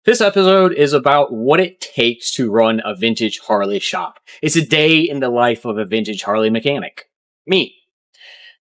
This episode is about what it takes to run a vintage Harley shop. It's a day in the life of a vintage Harley mechanic. Me.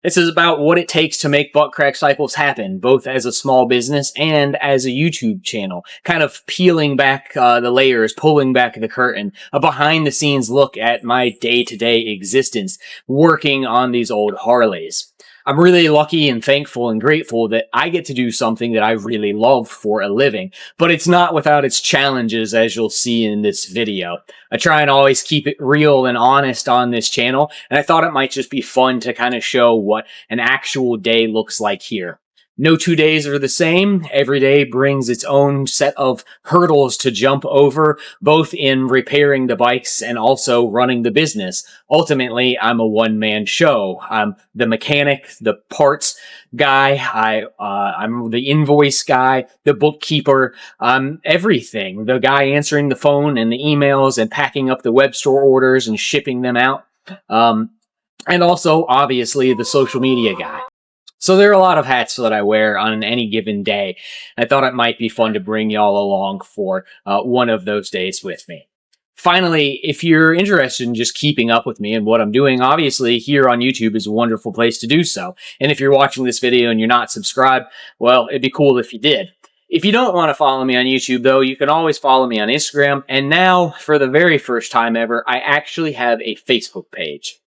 This is about what it takes to make butt crack cycles happen, both as a small business and as a YouTube channel. Kind of peeling back the layers, pulling back the curtain, a behind-the-scenes look at my day-to-day existence working on these old Harleys. I'm really lucky and thankful and grateful that I get to do something that I really love for a living, but it's not without its challenges, as you'll see in this video. I try and always keep it real and honest on this channel, and I thought it might just be fun to kind of show what an actual day looks like here. No 2 days are the same. Every day brings its own set of hurdles to jump over, both in repairing the bikes and also running the business. Ultimately, I'm a one-man show. I'm the mechanic, the parts guy, I'm the invoice guy, the bookkeeper, everything. The guy answering the phone and the emails and packing up the web store orders and shipping them out. And also, obviously, the social media guy. So there are a lot of hats that I wear on any given day. I thought it might be fun to bring y'all along for one of those days with me. Finally, if you're interested in just keeping up with me and what I'm doing, obviously here on YouTube is a wonderful place to do so. And if you're watching this video and you're not subscribed, well, it'd be cool if you did. If you don't want to follow me on YouTube, though, you can always follow me on Instagram. And now, for the very first time ever, I actually have a Facebook page.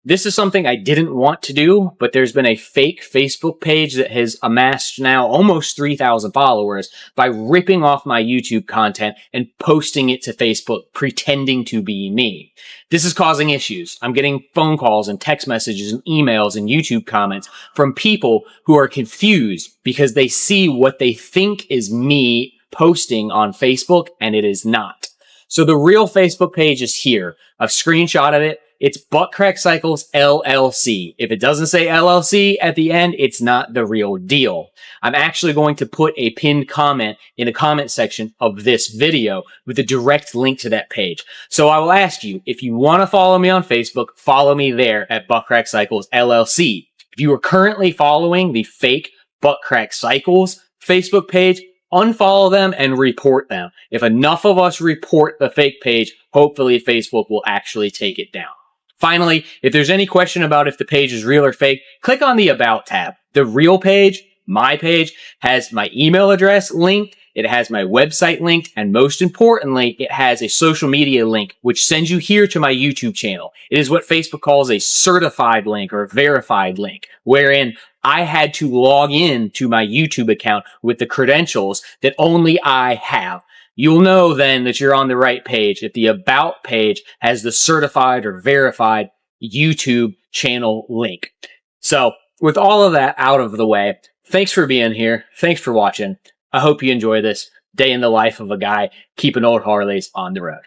This is something I didn't want to do, but there's been a fake Facebook page that has amassed now almost 3,000 followers by ripping off my YouTube content and posting it to Facebook, pretending to be me. This is causing issues. I'm getting phone calls and text messages and emails and YouTube comments from people who are confused because they see what they think is me posting on Facebook, and it is not. So the real Facebook page is here. I've screenshotted it. It's Butt Crack Cycles LLC. If it doesn't say LLC at the end, it's not the real deal. I'm actually going to put a pinned comment in the comment section of this video with a direct link to that page. So I will ask you, if you want to follow me on Facebook, follow me there at Butt Crack Cycles LLC. If you are currently following the fake Butt Crack Cycles Facebook page, unfollow them and report them. If enough of us report the fake page, hopefully Facebook will actually take it down. Finally, if there's any question about if the page is real or fake, click on the About tab. The real page, my page, has my email address linked, it has my website linked, and most importantly, it has a social media link, which sends you here to my YouTube channel. It is what Facebook calls a certified link or a verified link, wherein I had to log in to my YouTube account with the credentials that only I have. You'll know then that you're on the right page if the About page has the certified or verified YouTube channel link. So, with all of that out of the way, thanks for being here. Thanks for watching. I hope you enjoy this day in the life of a guy keeping old Harleys on the road.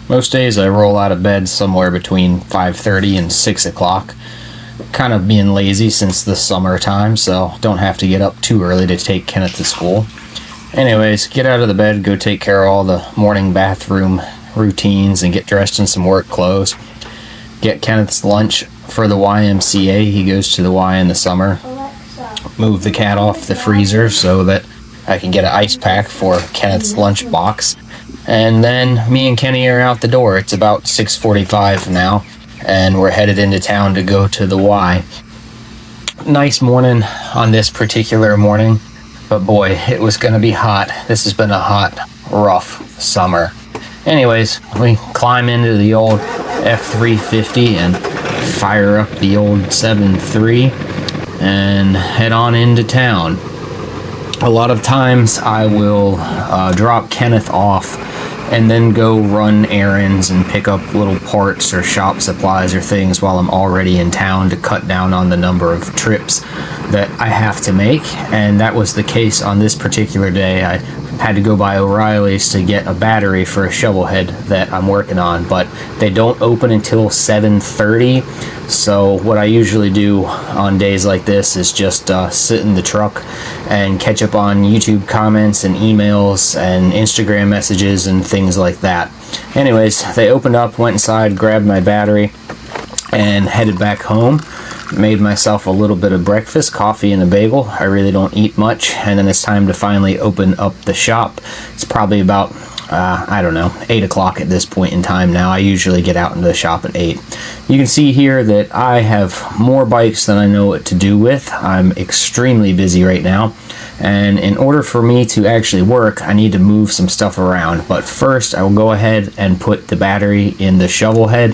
Most days I roll out of bed somewhere between 5:30 and 6 o'clock. Kind of being lazy since the summertime, so don't have to get up too early to take Kenneth to school. Anyways, get out of the bed, go take care of all the morning bathroom routines and get dressed in some work clothes. Get Kenneth's lunch for the YMCA. He goes to the Y in the summer. Move the cat off the freezer so that I can get an ice pack for Kenneth's lunch box. And then me and Kenny are out the door. It's about 6:45 now, and we're headed into town to go to the Y. Nice morning on this particular morning. But boy, it was going to be hot. This has been a hot, rough summer. Anyways, we climb into the old F350 and fire up the old 7.3 and head on into town. A lot of times I will drop Kenneth off and then go run errands and pick up little parts or shop supplies or things while I'm already in town to cut down on the number of trips that I have to make. And that was the case on this particular day. I had to go by O'Reilly's to get a battery for a Shovelhead that I'm working on, but they don't open until 7:30. So what I usually do on days like this is just sit in the truck and catch up on YouTube comments and emails and Instagram messages and things like that. Anyways, they opened up, went inside, grabbed my battery, and headed back home. Made myself a little bit of breakfast, coffee and a bagel. I really don't eat much, and then it's time to finally open up the shop. It's probably about I don't know, 8 o'clock at this point in time now. I usually get out into the shop at 8. You can see here that I have more bikes than I know what to do with. I'm extremely busy right now, and in order for me to actually work, I need to move some stuff around. But first, I will go ahead and put the battery in the Shovelhead,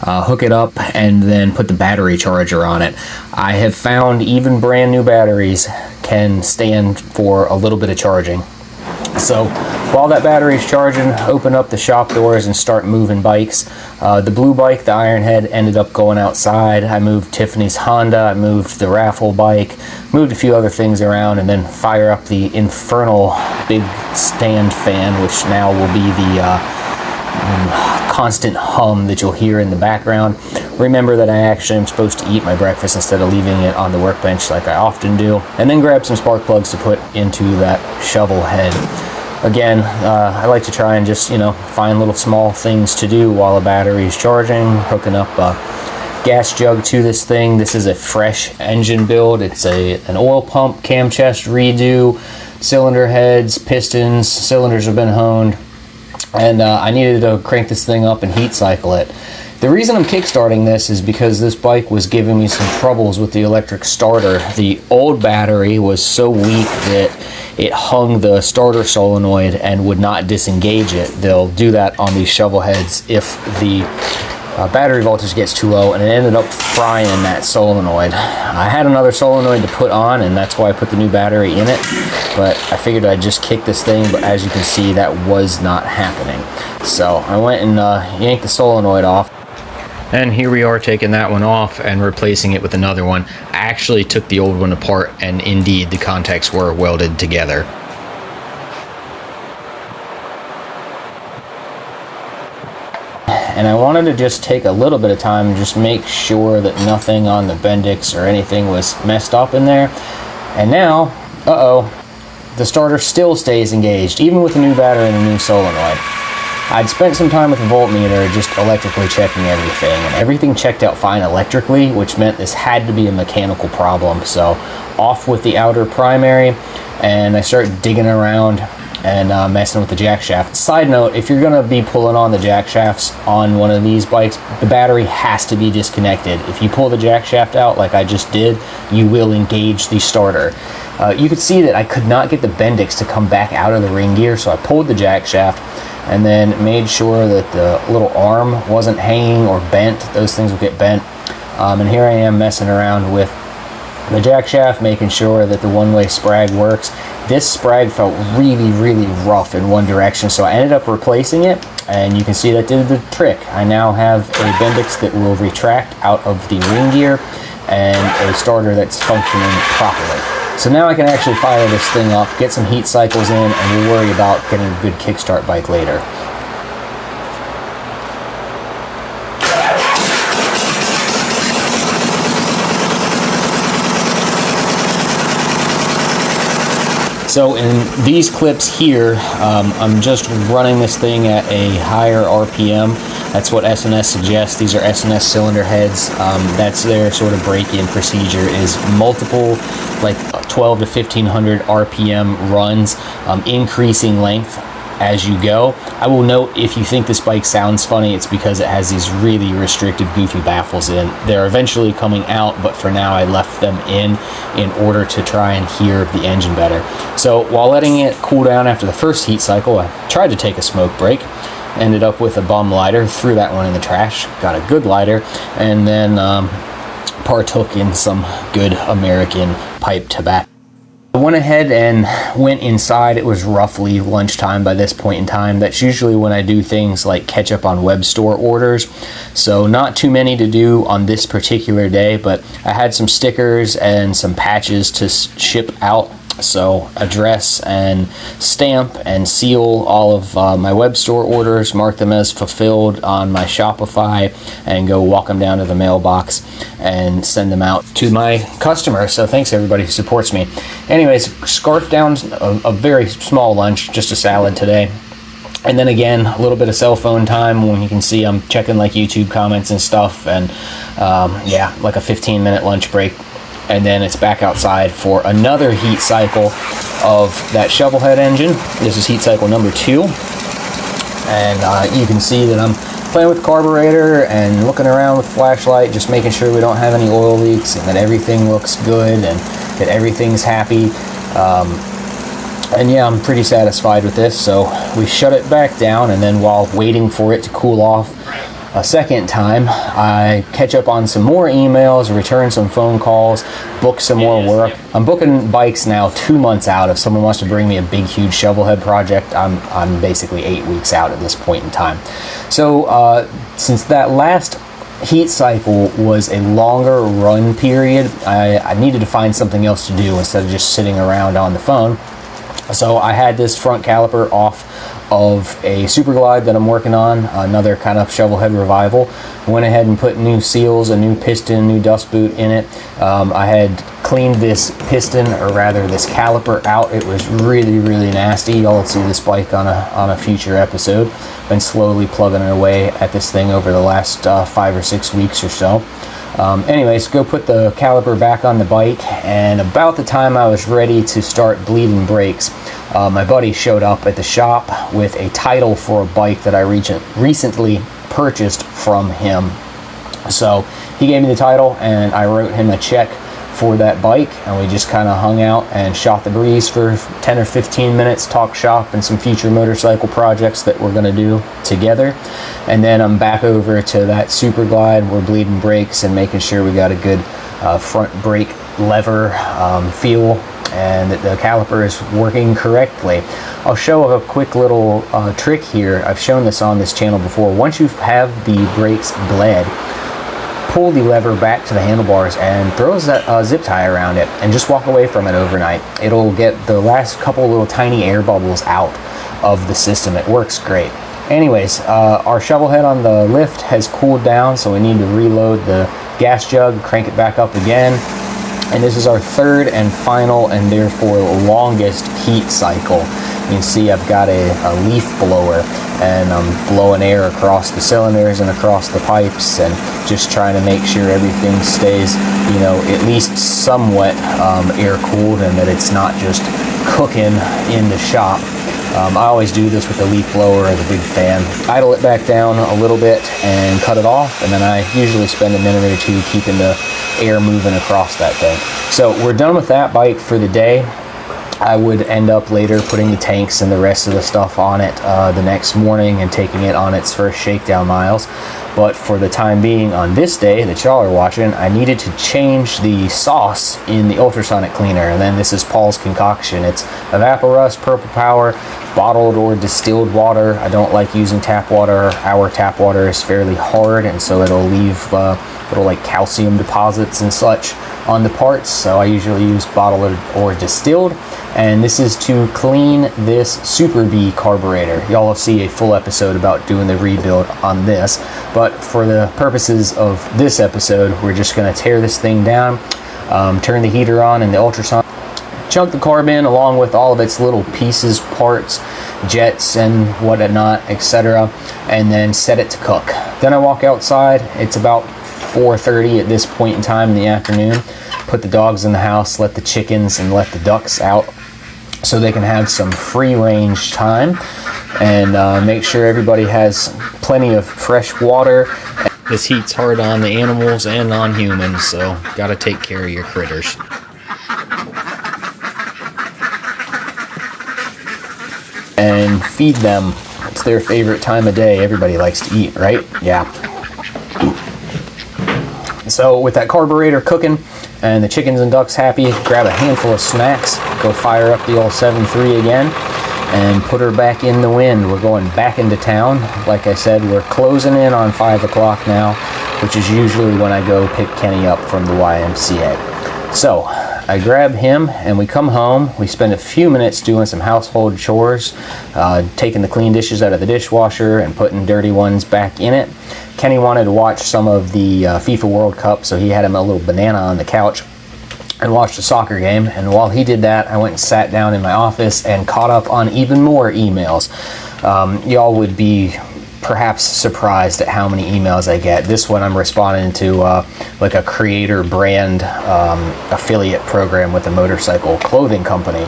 hook it up, and then put the battery charger on it. I have found even brand new batteries can stand for a little bit of charging. So while that battery is charging, open up the shop doors and start moving bikes. The blue bike, the Ironhead, ended up going outside. I moved Tiffany's Honda, I moved the raffle bike, moved a few other things around, and then fire up the infernal big stand fan, which now will be the constant hum that you'll hear in the background. Remember that I actually am supposed to eat my breakfast instead of leaving it on the workbench like I often do, and then grab some spark plugs to put into that Shovelhead. Again, I like to try and just, find little small things to do while a battery is charging. Hooking up a gas jug to this thing. This is a fresh engine build. It's an oil pump, cam chest redo, cylinder heads, pistons, cylinders have been honed, and I needed to crank this thing up and heat cycle it. The reason I'm kickstarting this is because this bike was giving me some troubles with the electric starter. The old battery was so weak that it hung the starter solenoid and would not disengage it. They'll do that on these Shovelheads if the battery voltage gets too low, and it ended up frying that solenoid. I had another solenoid to put on, and that's why I put the new battery in it, but I figured I'd just kick this thing, but as you can see, that was not happening. So I went and yanked the solenoid off. And here we are taking that one off and replacing it with another one. I actually took the old one apart, and indeed the contacts were welded together. And I wanted to just take a little bit of time and just make sure that nothing on the Bendix or anything was messed up in there. And now, the starter still stays engaged, even with a new battery and a new solenoid. I'd spent some time with the voltmeter just electrically checking everything, and everything checked out fine electrically, which meant this had to be a mechanical problem. So off with the outer primary, and I started digging around and messing with the jack shaft. Side note, if you're going to be pulling on the jack shafts on one of these bikes, the battery has to be disconnected. If you pull the jack shaft out like I just did, you will engage the starter. You could see that I could not get the Bendix to come back out of the ring gear, so I pulled the jack shaft and then made sure that the little arm wasn't hanging or bent. Those things will get bent. And here I am messing around with the jack shaft, making sure that the one-way sprag works. This sprag felt really, really rough in one direction, so I ended up replacing it, and you can see that did the trick. I now have a Bendix that will retract out of the ring gear and a starter that's functioning properly. So now I can actually fire this thing up, get some heat cycles in, and we'll worry about getting a good kickstart bike later. So in these clips here, I'm just running this thing at a higher RPM. That's what S&S suggests. These are S&S cylinder heads. That's their sort of break-in procedure, is multiple, like 12 to 1500 RPM runs, increasing length as you go. I will note, if you think this bike sounds funny, it's because it has these really restrictive, goofy baffles in. They're eventually coming out, but for now I left them in order to try and hear the engine better. So while letting it cool down after the first heat cycle, I tried to take a smoke break. Ended up with a bum lighter, threw that one in the trash, got a good lighter, and then partook in some good American pipe tobacco. I went ahead and went inside. It was roughly lunchtime by this point in time. That's usually when I do things like catch up on web store orders. So not too many to do on this particular day, but I had some stickers and some patches to ship out. So address and stamp and seal all of my web store orders, mark them as fulfilled on my Shopify, and go walk them down to the mailbox and send them out to my customers. So thanks everybody who supports me. Anyways, scarfed down a very small lunch, just a salad today. And then again, a little bit of cell phone time when you can see I'm checking like YouTube comments and stuff, and yeah, like a 15-minute lunch break. And then it's back outside for another heat cycle of that Shovelhead engine. This is heat cycle number 2. And you can see that I'm playing with the carburetor and looking around with the flashlight, just making sure we don't have any oil leaks and that everything looks good and that everything's happy. And yeah, I'm pretty satisfied with this. So we shut it back down, and then while waiting for it to cool off a second time, I catch up on some more emails, return some phone calls, book some more work. I'm booking bikes now 2 months out. If someone wants to bring me a big, huge Shovelhead project, I'm basically 8 weeks out at this point in time. So since that last heat cycle was a longer run period, I needed to find something else to do instead of just sitting around on the phone. So I had this front caliper off of a Super Glide that I'm working on, another kind of Shovelhead revival. I went ahead and put new seals, a new piston, new dust boot in it. I had cleaned this piston, or rather this caliper, out. It was really, really nasty. Y'all will see this bike on a future episode. Been slowly plugging away at this thing over the last 5 or 6 weeks or so. Anyways, go put the caliper back on the bike, and about the time I was ready to start bleeding brakes, my buddy showed up at the shop with a title for a bike that I recently purchased from him. So he gave me the title, and I wrote him a check for that bike, and we just kind of hung out and shot the breeze for 10 or 15 minutes, talk shop and some future motorcycle projects that we're going to do together. And then I'm back over to that Super Glide. We're bleeding brakes and making sure we got a good front brake lever feel, and that the caliper is working correctly. I'll show a quick little trick here. I've shown this on this channel before. Once you have the brakes bled, pull the lever back to the handlebars and throw a zip tie around it, and just walk away from it overnight. It'll get the last couple little tiny air bubbles out of the system. It works great. Anyways, our Shovelhead on the lift has cooled down, so we need to reload the gas jug, crank it back up again. And this is our third and final, and therefore longest heat cycle. You can see I've got a leaf blower, and I'm blowing air across the cylinders and across the pipes, and just trying to make sure everything stays, you know, at least somewhat air cooled, and that it's not just cooking in the shop. I always do this with the leaf blower or the big fan. Idle it back down a little bit and cut it off, and then I usually spend a minute or two keeping the air moving across that thing. So we're done with that bike for the day. I would end up later putting the tanks and the rest of the stuff on it the next morning and taking it on its first shakedown miles. But for the time being, on this day that y'all are watching, I needed to change the sauce in the ultrasonic cleaner. And then this is Paul's concoction. It's Evaporust, Purple Power, bottled or distilled water. I don't like using tap water. Our tap water is fairly hard, and so it'll leave little like calcium deposits and such on the parts. So I usually use bottled or distilled. And this is to clean this Super B carburetor. Y'all will see a full episode about doing the rebuild on this. But for the purposes of this episode, we're just going to tear this thing down, turn the heater on in the ultrasonic, chunk the carb in along with all of its little pieces, parts, jets and whatnot, etc., and then set it to cook. Then I walk outside. It's about 4:30 at this point in time in the afternoon. Put the dogs in the house, let the chickens and let the ducks out so they can have some free range time, and make sure everybody has plenty of fresh water. This heat's hard on the animals and on humans, so gotta take care of your critters. And feed them. It's their favorite time of day. Everybody likes to eat, right? Yeah. So with that carburetor cooking and the chickens and ducks happy, grab a handful of snacks, go fire up the old 7.3 again, and put her back in the wind. We're going back into town. Like I said, we're closing in on 5 o'clock now, which is usually when I go pick Kenny up from the YMCA. So I grab him and we come home. We spend a few minutes doing some household chores, taking the clean dishes out of the dishwasher and putting dirty ones back in it. Kenny wanted to watch some of the FIFA World Cup, so he had him a little banana on the couch and watched a soccer game. And while he did that, I went and sat down in my office and caught up on even more emails. Y'all would be perhaps surprised at how many emails I get. This one I'm responding to like a creator brand affiliate program with a motorcycle clothing company.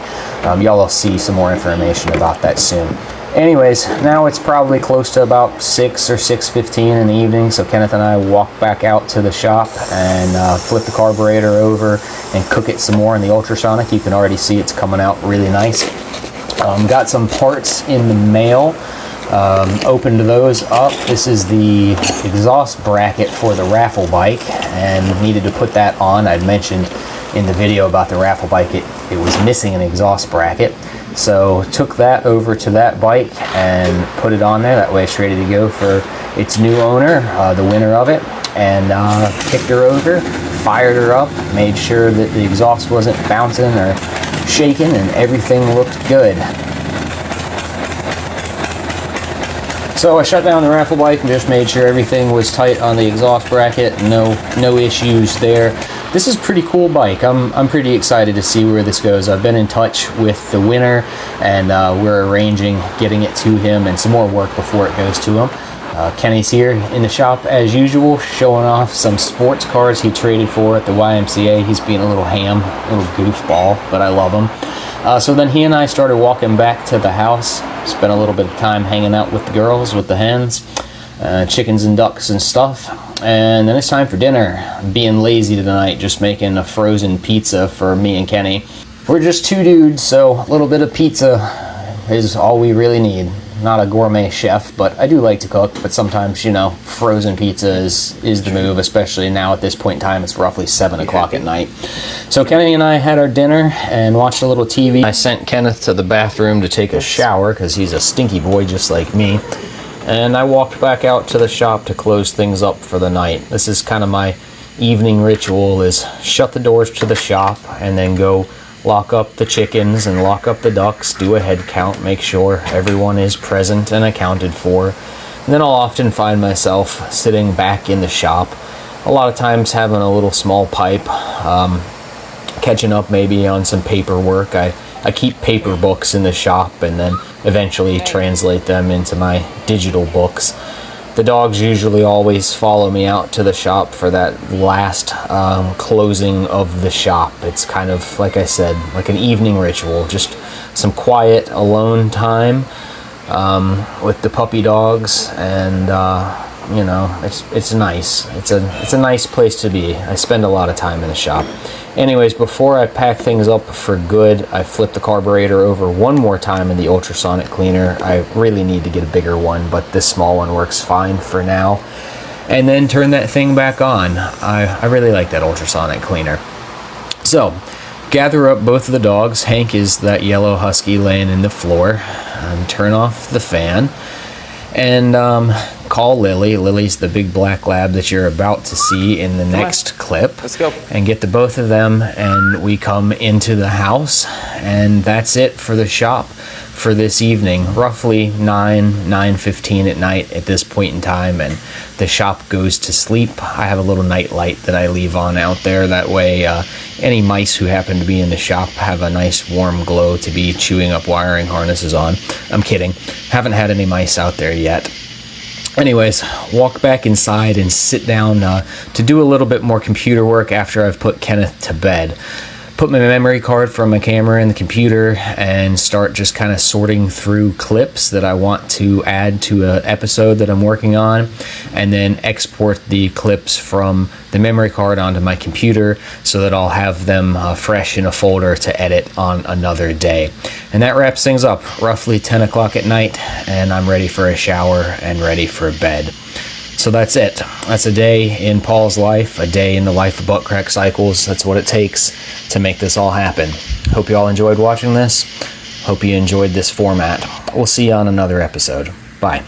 Y'all will see some more information about that soon. Anyways, now it's probably close to about 6 or 6:15 in the evening, so Kenneth and I walk back out to the shop and flip the carburetor over and cook it some more in the ultrasonic. You can already see it's coming out really nice. Got some parts in the mail. Opened those up. This is the exhaust bracket for the raffle bike and needed to put that on. I'd mentioned in the video about the raffle bike it was missing an exhaust bracket. So took that over to that bike and put it on there. That way it's ready to go for its new owner, the winner of it. And kicked her over, fired her up, made sure that the exhaust wasn't bouncing or shaking, and everything looked good. So I shut down the raffle bike and just made sure everything was tight on the exhaust bracket. No issues there. This is a pretty cool bike. I'm pretty excited to see where this goes. I've been in touch with the winner, and we're arranging getting it to him and some more work before it goes to him. Kenny's here in the shop as usual, showing off some sports cars he traded for at the YMCA. He's being a little ham, a little goofball, but I love him. So then he and I started walking back to the house, spent a little bit of time hanging out with the girls, with the hens, chickens and ducks and stuff. And then it's time for dinner. I'm being lazy tonight, just making a frozen pizza for me and Kenny. We're just two dudes, so a little bit of pizza is all we really need. Not a gourmet chef, but I do like to cook, but sometimes, you know, frozen pizza is the move, especially now at this point in time. It's roughly 7 o'clock at night. So Kenny and I had our dinner and watched a little TV. I sent Kenneth to the bathroom to take a shower because he's a stinky boy just like me. And I walked back out to the shop to close things up for the night. This is kind of my evening ritual, is shut the doors to the shop and then go lock up the chickens and lock up the ducks, do a head count, make sure everyone is present and accounted for. And then I'll often find myself sitting back in the shop, a lot of times having a little small pipe, catching up maybe on some paperwork. I keep paper books in the shop and then eventually translate them into my digital books. The dogs usually always follow me out to the shop for that last closing of the shop. It's kind of, like I said, like an evening ritual, just some quiet, alone time with the puppy dogs, and you know, it's nice. It's a nice place to be. I spend a lot of time in the shop. Anyways, before I pack things up for good, I flip the carburetor over one more time in the ultrasonic cleaner. I really need to get a bigger one, but this small one works fine for now. And then turn that thing back on. I really like that ultrasonic cleaner. So, gather up both of the dogs. Hank is that yellow husky laying in the floor. And turn off the fan. And call Lily. Lily's the big black lab that you're about to see in the next clip. Let's go. And get the both of them, and we come into the house, and that's it for the shop for this evening. Roughly 9:15 at night at this point in time, and the shop goes to sleep. I have a little night light that I leave on out there. That way any mice who happen to be in the shop have a nice warm glow to be chewing up wiring harnesses on. I'm kidding. Haven't had any mice out there yet. Anyways, walk back inside and sit down to do a little bit more computer work after I've put Kenneth to bed. Put my memory card from my camera in the computer and start just kind of sorting through clips that I want to add to an episode that I'm working on, and then export the clips from the memory card onto my computer so that I'll have them fresh in a folder to edit on another day. And that wraps things up. Roughly 10 o'clock at night, and I'm ready for a shower and ready for bed. So that's it. That's a day in Paul's life, a day in the life of Butt Crack Cycles. That's what it takes to make this all happen. Hope you all enjoyed watching this. Hope you enjoyed this format. We'll see you on another episode. Bye.